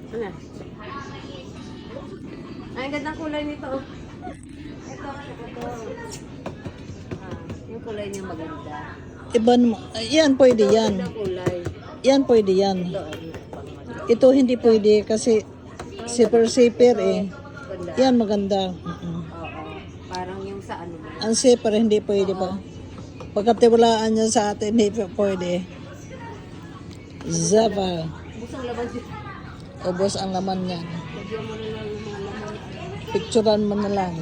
Ano? Ay, ang gandang kulay nito. Oh. Ito. Yung kulay niya maganda. Iba naman. Yan, pwede yan. Ang kulay. Yan, pwede yan. Ito, pang Ito hindi pwede kasi zipper eh. Ganda. Yan, maganda. Oo. Parang yung sa ano ba? Ang zipper, hindi pwede pa. Pagkatiwalaan niya sa atin, hindi pa pwede. Zapa. Busang laban siya. Ubos ang laman niya. Lagyan mo na lang yung mga laman. Picturean mo na lang.